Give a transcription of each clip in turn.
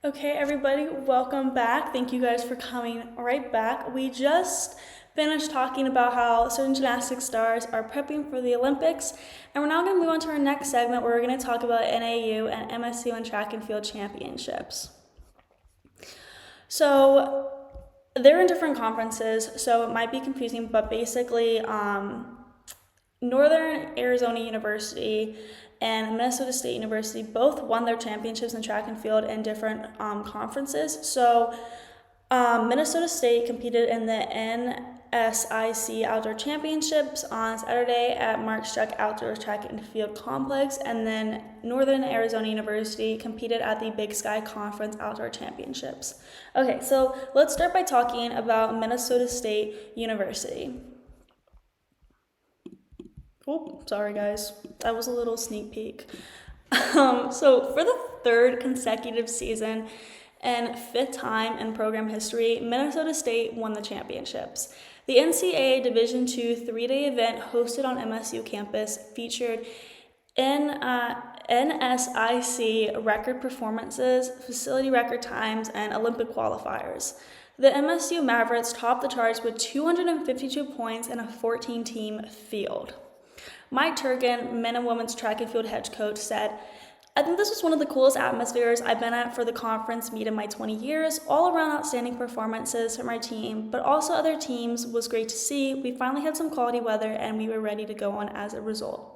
Okay, everybody, welcome back. Thank you guys for coming right back. We just finished talking about how certain gymnastics stars are prepping for the Olympics, and we're now going to move on to our next segment where we're going to talk about NAU and MSU and track and field championships. So they're in different conferences, so it might be confusing, but basically Northern Arizona University and Minnesota State University both won their championships in track and field in different conferences. So Minnesota State competed in the NSIC Outdoor Championships on Saturday at Schuck Outdoor Track and Field Complex, and then Northern Arizona University competed at the Big Sky Conference Outdoor Championships. Okay, so let's start by talking about Minnesota State University. Oh, sorry guys, that was a little sneak peek. So for the third consecutive season and fifth time in program history, Minnesota State won the championships. The NCAA Division II 3-day event hosted on MSU campus featured NSIC record performances, facility record times, and Olympic qualifiers. The MSU Mavericks topped the charts with 252 points in a 14-team field. Mike Turgeon, men and women's track and field head coach, said, "I think this was one of the coolest atmospheres I've been at for the conference meet in my 20 years. All around outstanding performances from our team, but also other teams was great to see. We finally had some quality weather and we were ready to go on as a result."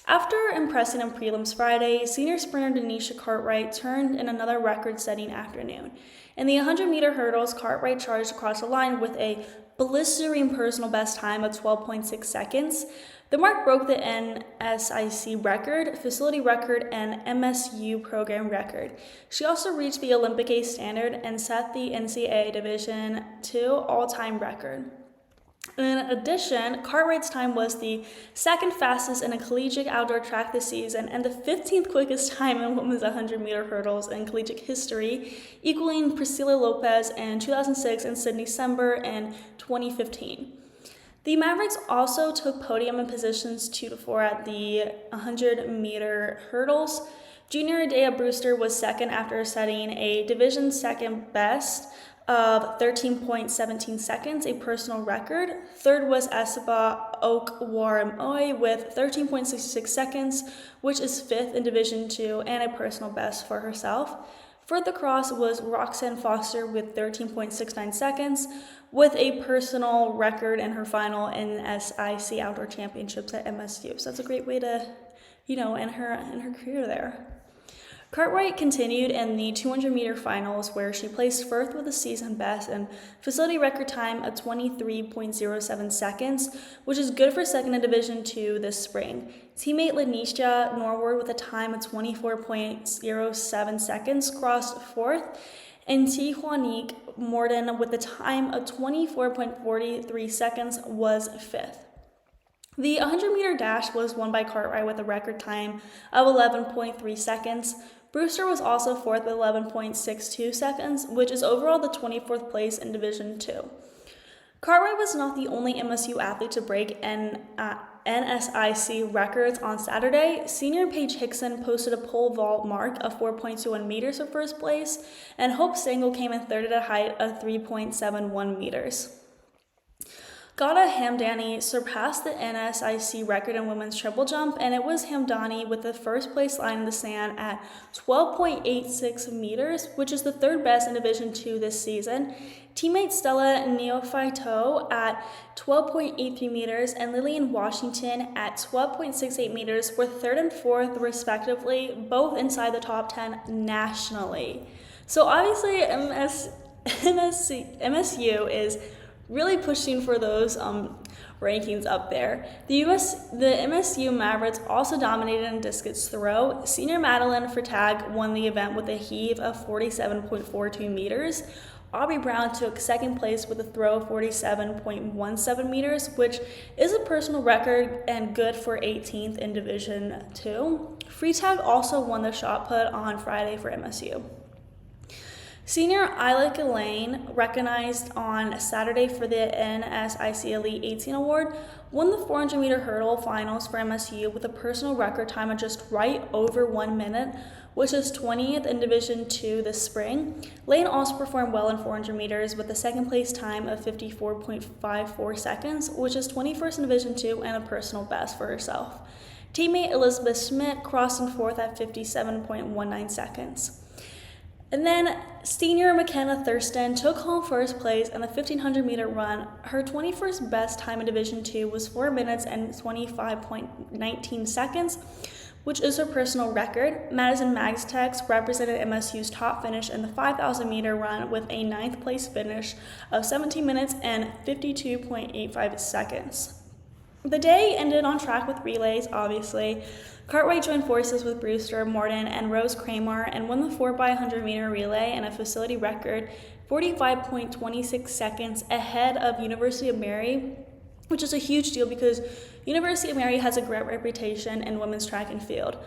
After impressing in prelims Friday, senior sprinter Denisha Cartwright turned in another record-setting afternoon. In the 100-meter hurdles, Cartwright charged across the line with a blistering personal best time of 12.6 seconds. The mark broke the NSIC record, facility record, and MSU program record. She also reached the Olympic A standard and set the NCAA Division II all-time record. In addition, Cartwright's time was the second fastest in a collegiate outdoor track this season and the 15th quickest time in women's 100-meter hurdles in collegiate history, equaling Priscilla Lopez in 2006 and Sydney Sember in 2015. The Mavericks also took podium in positions 2 to 4 at the 100-meter hurdles. Junior Adea Brewster was second after setting a division second best of 13.17 seconds, a personal record. Third was Esaba Okwaremoy with 13.66 seconds, which is fifth in Division II and a personal best for herself. Fourth across was Roxanne Foster with 13.69 seconds, with a personal record in her final NSIC Outdoor Championships at MSU. So that's a great way to, end her career there. Cartwright continued in the 200-meter finals, where she placed fourth with a season best and facility record time of 23.07 seconds, which is good for second in Division II this spring. Teammate Lanisha Norwood with a time of 24.07 seconds crossed fourth, and Tijuanique Morden with a time of 24.43 seconds was fifth. The 100-meter dash was won by Cartwright with a record time of 11.3 seconds. Brewster was also fourth with 11.62 seconds, which is overall the 24th place in Division II. Cartwright was not the only MSU athlete to break NSIC records on Saturday. Senior Paige Hickson posted a pole vault mark of 4.21 meters for first place, and Hope Stengel came in third at a height of 3.71 meters. Gada Hamdani surpassed the NSIC record in women's triple jump, and it was Hamdani with the first place line in the sand at 12.86 meters, which is the third best in Division II this season. Teammate Stella Neophyto at 12.83 meters and Lillian Washington at 12.68 meters were third and fourth respectively, both inside the top 10 nationally. So obviously MSU is really pushing for those rankings up there. The MSU Mavericks also dominated in discus throw. Senior Madeline for tag won the event with a heave of 47.42 meters. Aubrey Brown took second place with a throw of 47.17 meters, which is a personal record and good for 18th in Division II. Free tag also won the shot put on Friday for MSU. Senior Isla Elaine, recognized on Saturday for the NSIC Elite 18 Award, won the 400-meter hurdle finals for MSU with a personal record time of just right over 1 minute, which is 20th in Division II this spring. Lane also performed well in 400 meters with a second place time of 54.54 seconds, which is 21st in Division II and a personal best for herself. Teammate Elizabeth Schmidt crossed in fourth at 57.19 seconds. And then senior McKenna Thurston took home first place in the 1500-meter run. Her 21st best time in Division II was 4 minutes and 25.19 seconds, which is her personal record. Madison Magstex represented MSU's top finish in the 5,000-meter run with a 9th place finish of 17 minutes and 52.85 seconds. The day ended on track with relays, obviously. Cartwright joined forces with Brewster, Morton, and Rose Kramer and won the 4x100-meter relay in a facility record 45.26 seconds ahead of University of Mary, which is a huge deal because University of Mary has a great reputation in women's track and field.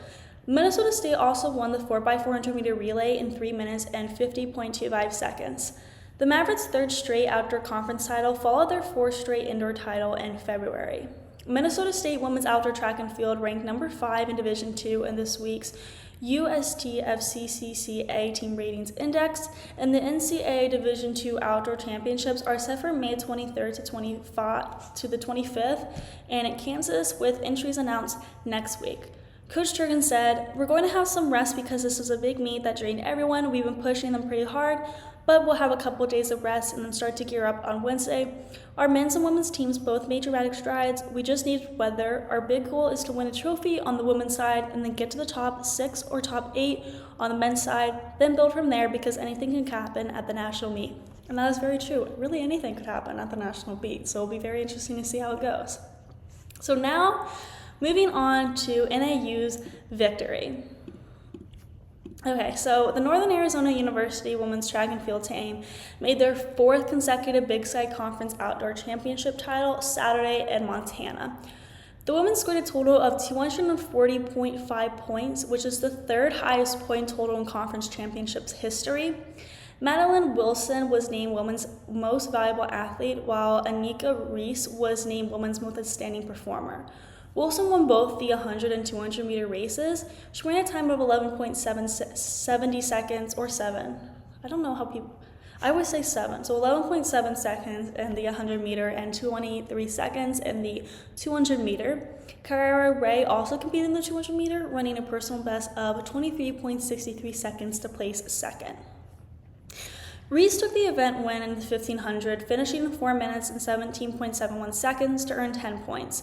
Minnesota State also won the 4x400-meter relay in 3 minutes and 50.25 seconds. The Mavericks' third straight outdoor conference title followed their fourth straight indoor title in February. Minnesota State women's outdoor track and field ranked number 5 in Division II in this week's USTFCCCA Team Ratings Index, and the NCAA Division II Outdoor Championships are set for May 23rd to the 25th in Kansas, with entries announced next week. Coach Turgeon said, "We're going to have some rest because this was a big meet that drained everyone. We've been pushing them pretty hard, but we'll have a couple of days of rest and then start to gear up on Wednesday. Our men's and women's teams both made dramatic strides. We just need weather. Our big goal is to win a trophy on the women's side and then get to the top 6 or top 8 on the men's side, then build from there because anything can happen at the national meet." And that is very true. Really anything could happen at the national meet, so it'll be very interesting to see how it goes. So now, moving on to NAU's victory. Okay, so the Northern Arizona University women's track and field team made their 4th consecutive Big Sky Conference Outdoor Championship title Saturday in Montana. The women scored a total of 240.5 points, which is the 3rd highest point total in conference championships history. Madeline Wilson was named Women's Most Valuable Athlete, while Annika Reiss was named Women's Most Outstanding Performer. Wilson won both the 100 and 200 meter races. She ran a time of 11.70 seconds, or 7. I don't know how people, I would say 7. So 11.7 seconds in the 100 meter and 23 seconds in the 200 meter. Carrera Ray also competed in the 200 meter, running a personal best of 23.63 seconds to place second. Reiss took the event win in the 1500, finishing in 4 minutes and 17.71 seconds to earn 10 points.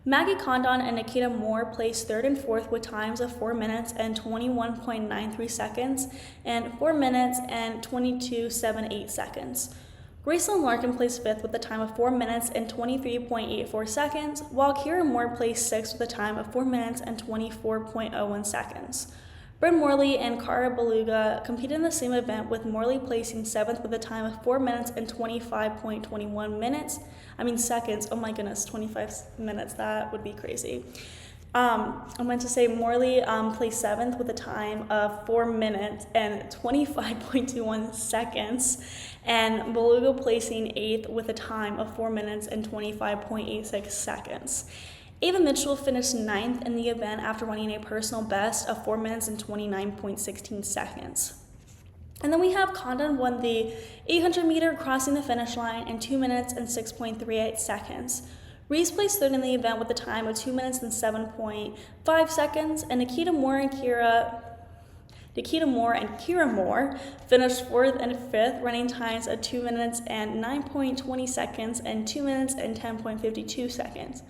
Maggie Condon and Nikita Moore placed 3rd and 4th with times of 4 minutes and 21.93 seconds and 4 minutes and 22.78 seconds. Gracelyn Larkin placed 5th with a time of 4 minutes and 23.84 seconds, while Kira Moore placed 6th with a time of 4 minutes and 24.01 seconds. Bryn Morley and Cara Beluga competed in the same event, with Morley placing 7th with a time of 4 minutes and 25.21 seconds. Oh my goodness, 25 minutes, that would be crazy. I meant to say Morley placed 7th with a time of 4 minutes and 25.21 seconds, and Beluga placing 8th with a time of 4 minutes and 25.86 seconds. Ava Mitchell finished 9th in the event after running a personal best of 4 minutes and 29.16 seconds. And then we have Condon won the 800 meter, crossing the finish line in 2 minutes and 6.38 seconds. Reiss placed 3rd in the event with a time of 2 minutes and 7.5 seconds, and Nikita Moore and Kira Moore finished 4th and 5th, running times of 2 minutes and 9.20 seconds and 2 minutes and 10.52 seconds.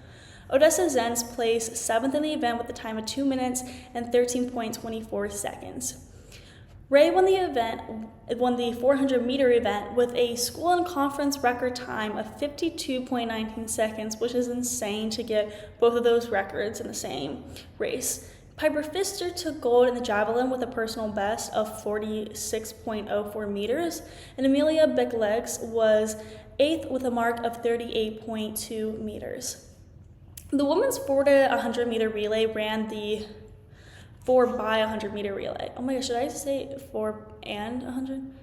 Odessa Zenz placed 7th in the event with a time of 2 minutes and 13.24 seconds. Ray won the 400 meter event with a school and conference record time of 52.19 seconds, which is insane to get both of those records in the same race. Piper Pfister took gold in the javelin with a personal best of 46.04 meters, and Amelia Bicklegs was 8th with a mark of 38.2 meters. The women's 4 to 100 meter relay ran the 4 by 100 meter relay. Oh my gosh, should I say 4 and 100?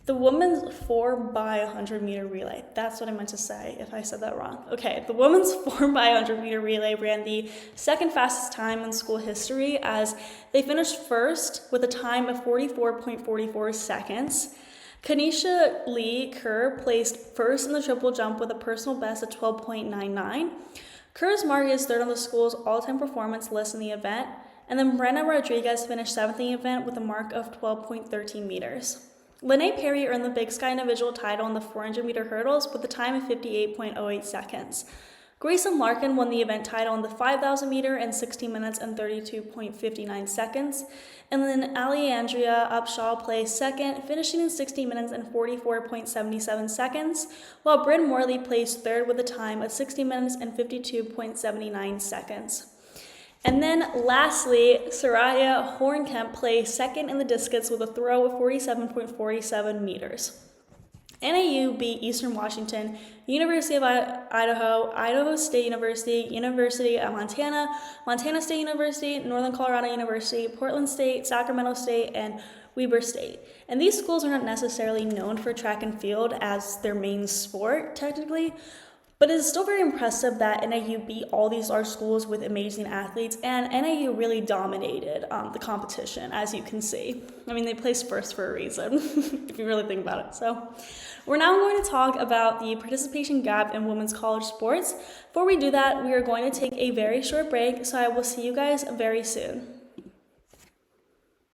The women's 4x100 meter relay. That's what I meant to say if I said that wrong. Okay, the women's 4x100 meter relay ran the second fastest time in school history as they finished first with a time of 44.44 seconds. Kanisha Lee Kerr placed first in the triple jump with a personal best of 12.99. Kerr's mark is third on the school's all-time performance list in the event, and then Brenna Rodriguez finished seventh in the event with a mark of 12.13 meters. Lene Perry earned the Big Sky individual title in the 400-meter hurdles with a time of 58.08 seconds. Grayson Larkin won the event title in the 5,000-meter in 16 minutes and 32.59 seconds. And then Alejandra Upshaw placed second, finishing in 16 minutes and 44.77 seconds, while Bryn Morley placed third with a time of 60 minutes and 52.79 seconds. And then lastly, Soraya Hornkemp placed second in the discus with a throw of 47.47 meters. NAU beat Eastern Washington, University of Idaho, Idaho State University, University of Montana, Montana State University, Northern Colorado University, Portland State, Sacramento State, and Weber State. And these schools are not necessarily known for track and field as their main sport, technically, but it is still very impressive that NAU beat all these large schools with amazing athletes, and NAU really dominated the competition, as you can see. I mean, they placed first for a reason, if you really think about it. So we're now going to talk about the participation gap in women's college sports. Before we do that, we are going to take a very short break, so I will see you guys very soon.